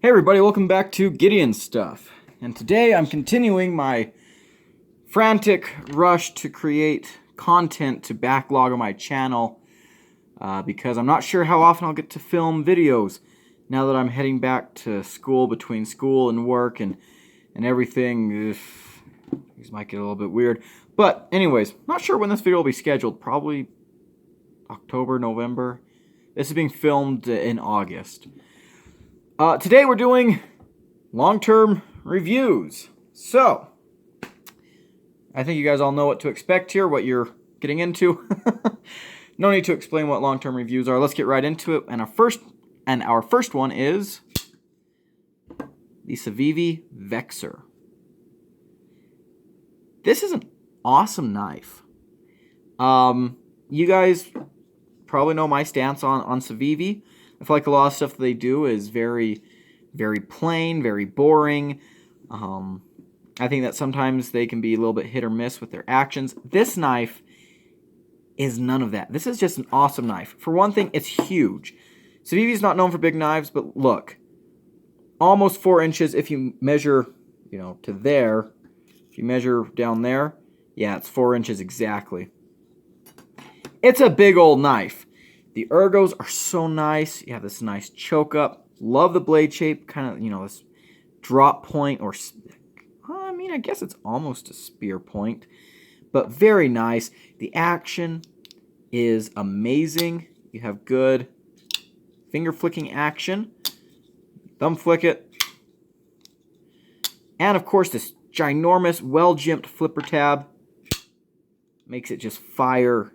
Hey everybody, welcome back to Gideon Stuff. And today I'm continuing my frantic rush to create content to backlog on my channel because I'm not sure how often I'll get to film videos now that I'm heading back to school, between school and work and everything. These might get a little bit weird. But anyways, not sure when this video will be scheduled. Probably October, November. This is being filmed in August. Today we're doing long-term reviews. So, I think you guys all know what to expect here, what you're getting into. No need to explain what long-term reviews are. Let's get right into it. And our first one is the Civivi Vexer. This is an awesome knife. You guys probably know my stance on Civivi. I feel like a lot of stuff that they do is very, very plain, very boring. I think that sometimes they can be a little bit hit or miss with their actions. This knife is none of that. This is just an awesome knife. For one thing, it's huge. Civivi's not known for big knives, but look. Almost 4 inches if you measure, to there. If you measure down there, yeah, it's 4 inches exactly. It's a big old knife. The ergos are so nice. You have this nice choke up. Love the blade shape. Kind of, this drop point or... I guess it's almost a spear point. But very nice. The action is amazing. You have good finger flicking action. Thumb flick it. And, of course, this ginormous, well-jimped flipper tab. Makes it just fire.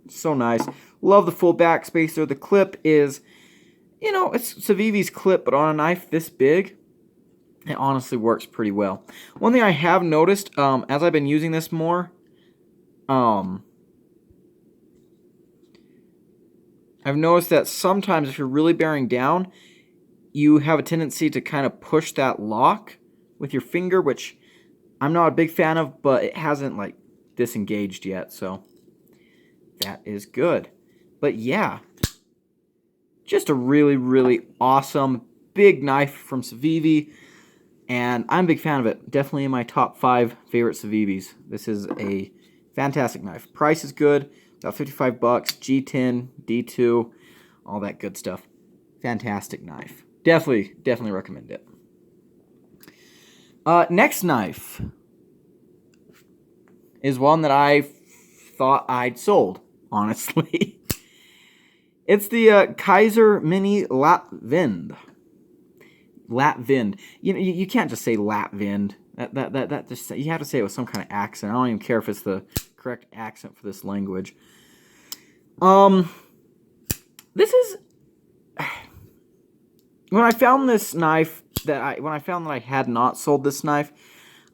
So nice. Love the full backspacer. The clip is, it's Civivi's clip, but on a knife this big, it honestly works pretty well. One thing I have noticed, as I've been using this more, I've noticed that sometimes if you're really bearing down, you have a tendency to kind of push that lock with your finger, which I'm not a big fan of, but it hasn't, disengaged yet, so that is good. But yeah, just a really, really awesome big knife from Civivi, and I'm a big fan of it. Definitely in my top 5 favorite Civivis. This is a fantastic knife. Price is good, about 55 bucks, G10, D2, all that good stuff. Fantastic knife. Definitely recommend it. Next knife is one that I thought I'd sold, honestly. It's the Kizer Mini Latt. You can't just say Latt. That just, you have to say it with some kind of accent. I don't even care if it's the correct accent for this language. This is when I found this knife when I found that I had not sold this knife,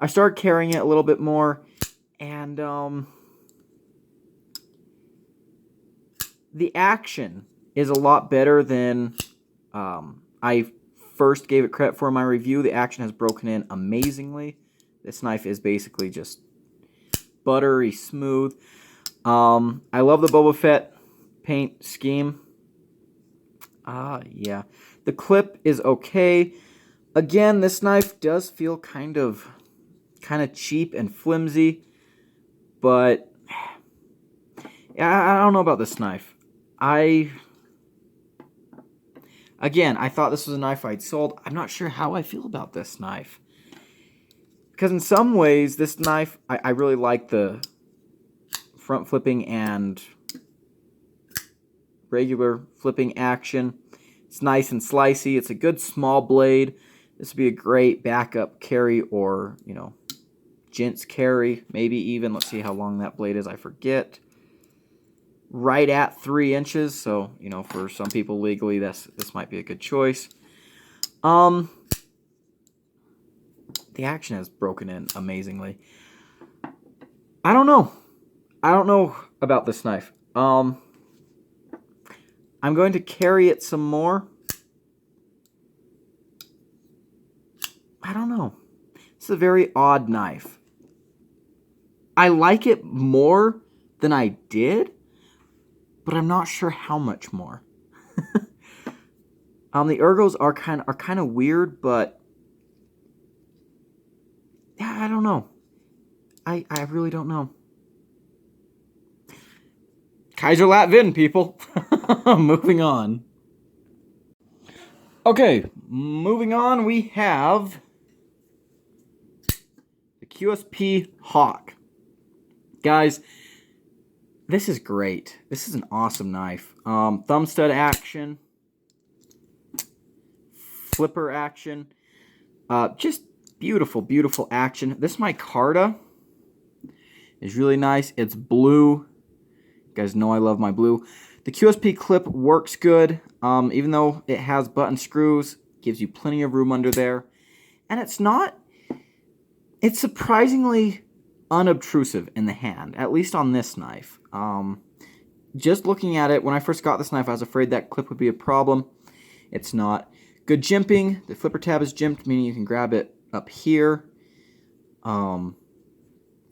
I started carrying it a little bit more, and the action is a lot better than I first gave it credit for in my review. The action has broken in amazingly. This knife is basically just buttery smooth. I love the Boba Fett paint scheme. Yeah. The clip is okay. Again, this knife does feel kind of cheap and flimsy, but I don't know about this knife. I thought this was a knife I'd sold. I'm not sure how I feel about this knife. Because in some ways, this knife, I really like the front flipping and regular flipping action. It's nice and slicey. It's a good small blade. This would be a great backup carry or, gents carry. Maybe even, let's see how long that blade is. I forget. Right at 3 inches, so for some people legally this might be a good choice. The action has broken in amazingly. I don't know about this knife. I'm going to carry it some more. I don't know. It's a very odd knife. I like it more than I did, but I'm not sure how much more. The ergos are kind of weird, but yeah, I don't know. I really don't know. Kizer Latt Vin, people. Moving on. Okay, moving on, we have the QSP Hawk. Guys, this is great. This is an awesome knife. Thumb stud action, flipper action, just beautiful, beautiful action. This micarta is really nice. It's blue. You guys know I love my blue. The QSP clip works good, even though it has button screws, gives you plenty of room under there. And it's surprisingly unobtrusive in the hand, at least on this knife. Just looking at it, when I first got this knife, I was afraid that clip would be a problem. It's not. Good jimping. The flipper tab is jimped, meaning you can grab it up here.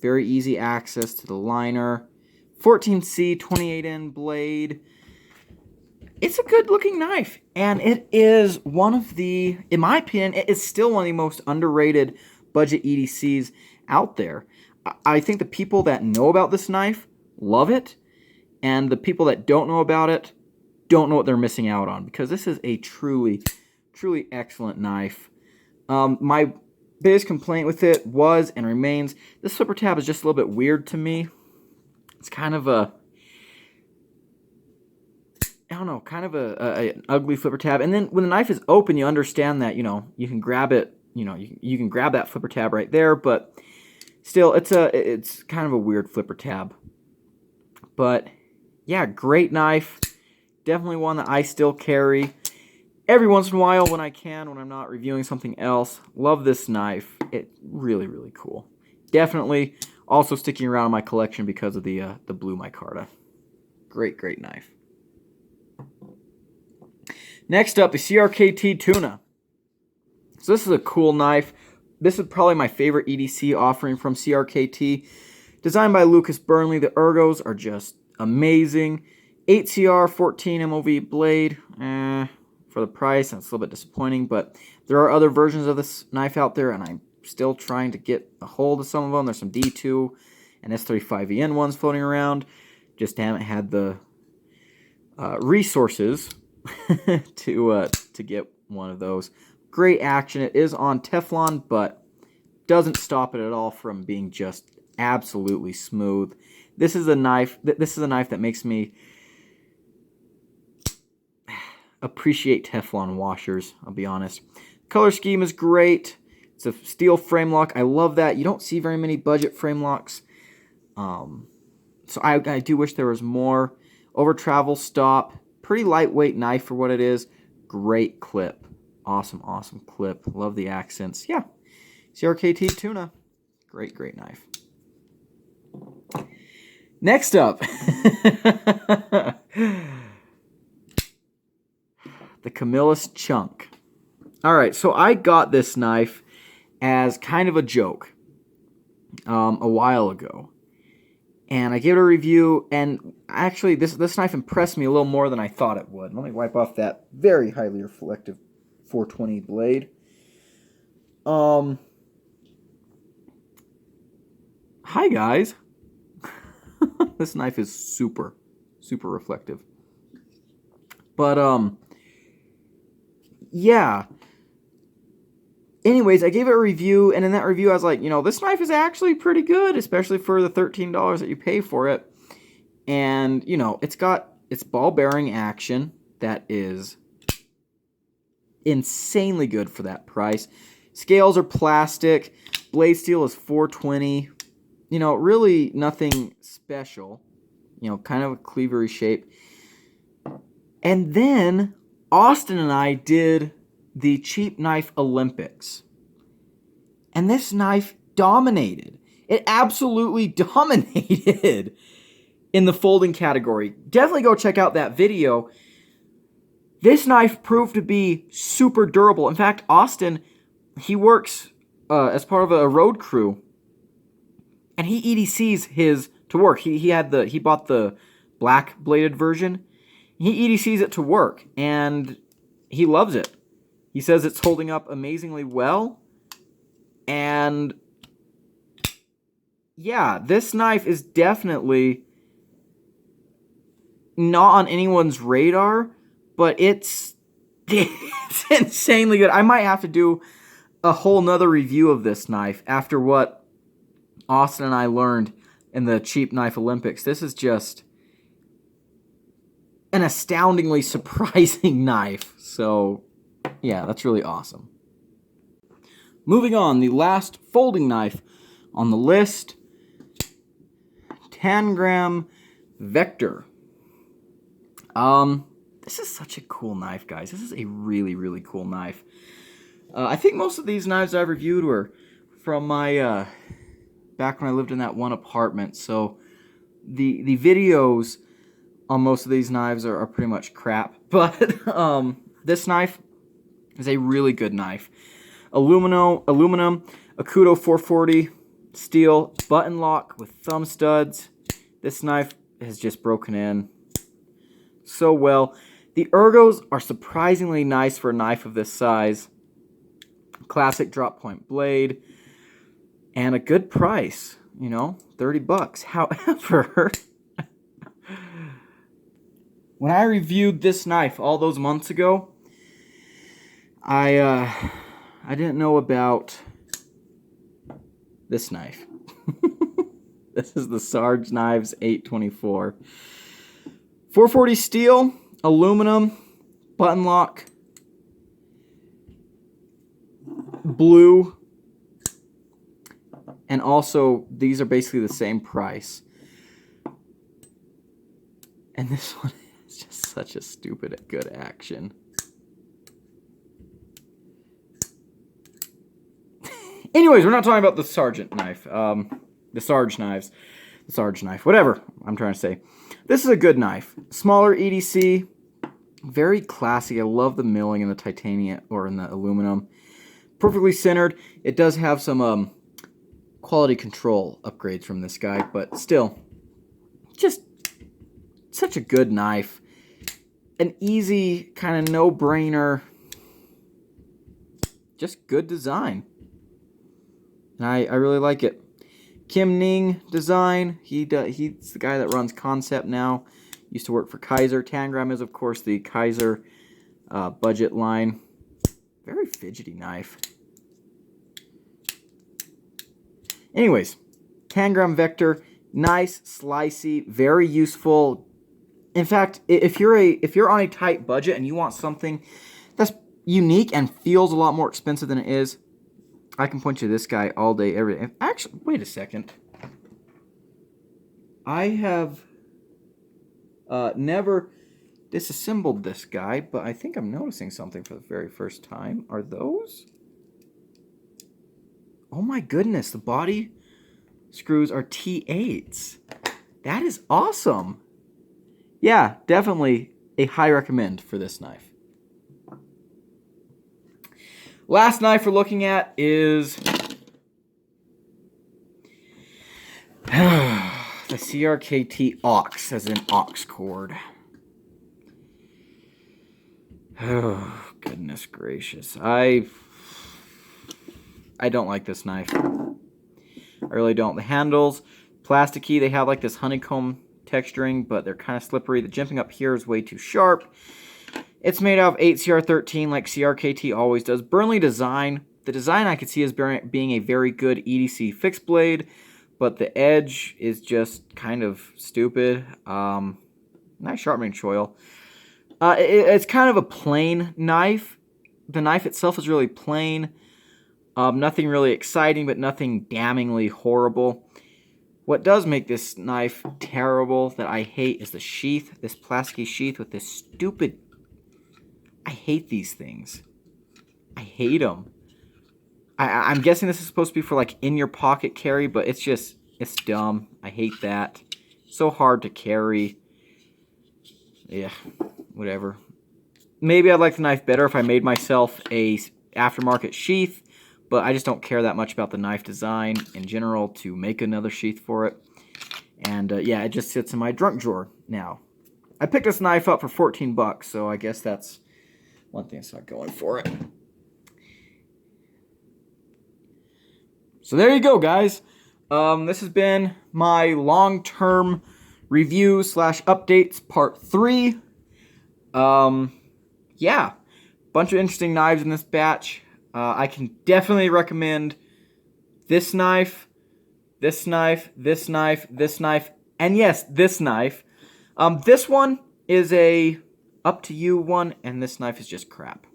Very easy access to the liner. 14C 28N blade. It's a good looking knife, and it is one of the, in my opinion, it is still one of the most underrated budget EDCs out there. I think the people that know about this knife love it, and the people that don't know about it don't know what they're missing out on, because this is a truly, truly excellent knife. My biggest complaint with it was and remains, this flipper tab is just a little bit weird to me. It's kind of a, I don't know, kind of an ugly flipper tab. And then when the knife is open, you understand that, you can grab it, you can grab that flipper tab right there, but still, it's kind of a weird flipper tab. But yeah, great knife. Definitely one that I still carry every once in a while when I can, when I'm not reviewing something else. Love this knife. It's really, really cool. Definitely also sticking around in my collection because of the blue micarta. Great, great knife. Next up, the CRKT Tuna. So this is a cool knife. This is probably my favorite EDC offering from CRKT. Designed by Lucas Burnley. The ergos are just amazing. 8CR 14 MOV blade. For the price, that's a little bit disappointing, but there are other versions of this knife out there, and I'm still trying to get a hold of some of them. There's some D2 and S35EN ones floating around. Just haven't had the resources to get one of those. Great action. It is on Teflon, but doesn't stop it at all from being just absolutely smooth. This is a knife. This is a knife that makes me appreciate Teflon washers, I'll be honest. Color scheme is great. It's a steel frame lock. I love that. You don't see very many budget frame locks. So I do wish there was more. Over travel stop. Pretty lightweight knife for what it is. Great clip. Awesome, awesome clip. Love the accents. Yeah. CRKT Tuna. Great, great knife. Next up. The Camillus Chunk. Alright, so I got this knife as kind of a joke a while ago. And I gave it a review, and actually this knife impressed me a little more than I thought it would. Let me wipe off that very highly reflective 420 blade. Hi guys. This knife is super, super reflective. But yeah. Anyways, I gave it a review, and in that review I was like, this knife is actually pretty good, especially for the $13 that you pay for it. And, it's got its ball bearing action that is insanely good for that price. Scales are plastic. Blade steel is 420. Really nothing special. Kind of a cleavery shape. And then Austin and I did the Cheap Knife Olympics. And this knife dominated. It absolutely dominated in the folding category. Definitely go check out that video. This knife proved to be super durable. In fact, Austin, he works as part of a road crew, and he EDCs his to work. He bought the black bladed version. He EDCs it to work, and he loves it. He says it's holding up amazingly well. And yeah, this knife is definitely not on anyone's radar, but it's insanely good. I might have to do a whole nother review of this knife after what Austin and I learned in the Cheap Knife Olympics. This is just an astoundingly surprising knife. So, yeah, that's really awesome. Moving on, the last folding knife on the list, Tangram Vector. This is such a cool knife, guys. This is a really, really cool knife. I think most of these knives I've reviewed were from my, back when I lived in that one apartment. So the videos on most of these knives are pretty much crap. But this knife is a really good knife. Aluminum, Akuto 440, steel, button lock with thumb studs. This knife has just broken in so well. The ergos are surprisingly nice for a knife of this size. Classic drop point blade. And a good price, you know, $30. However, when I reviewed this knife all those months ago, I didn't know about this knife. This is the Sarge Knives 824. 440 steel, aluminum, button lock, blue, and also these are basically the same price. And this one is just such a stupid good action. Anyways, we're not talking about the Sargent knife. The Sarge knives. The Sarge knife. Whatever I'm trying to say. This is a good knife. Smaller EDC. Very classy. I love the milling in the titanium or in the aluminum. Perfectly centered. It does have some quality control upgrades from this guy, but still, just such a good knife. An easy, kind of no-brainer. Just good design. And I really like it. Kim Ning design. He's the guy that runs Concept now. Used to work for Kizer. Tangram is, of course, the Kizer budget line. Very fidgety knife. Anyways, Tangram Vector, nice, slicey, very useful. In fact, if you're on a tight budget and you want something that's unique and feels a lot more expensive than it is, I can point you to this guy all day, every day. Actually, wait a second. I have never disassembled this guy, but I think I'm noticing something for the very first time. Are those? Oh my goodness, the body screws are T8s. That is awesome. Yeah, definitely a high recommend for this knife. Last knife we're looking at is the CRKT Aux, as in aux cord. Oh, goodness gracious. I don't like this knife. I really don't. The handles, plasticky, they have like this honeycomb texturing, but they're kind of slippery. The jimping up here is way too sharp. It's made out of 8CR13 like CRKT always does. Burnley design. The design I could see as being a very good EDC fixed blade, but the edge is just kind of stupid. Nice sharpening choil. It's kind of a plain knife. The knife itself is really plain. Nothing really exciting, but nothing damningly horrible. What does make this knife terrible that I hate is the sheath. This plasticky sheath with this stupid... I hate these things. I hate them. I'm guessing this is supposed to be for like in your pocket carry, but it's dumb. I hate that. So hard to carry. Yeah, whatever. Maybe I'd like the knife better if I made myself a aftermarket sheath, but I just don't care that much about the knife design in general to make another sheath for it. And yeah, it just sits in my junk drawer now. I picked this knife up for $14, so I guess that's One thing it's not going for it. So there you go, guys. This has been my long-term review / updates part 3. Yeah, bunch of interesting knives in this batch. I can definitely recommend this knife, this knife, this knife, this knife, and yes, this knife. This one is a up to you one, and this knife is just crap.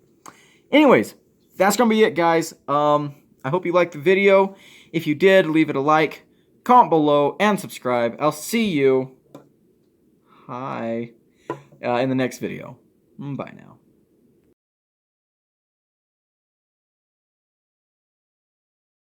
Anyways, that's gonna be it, guys. I hope you liked the video. If you did, leave it a like, comment below, and subscribe. I'll see you in the next video. Bye now.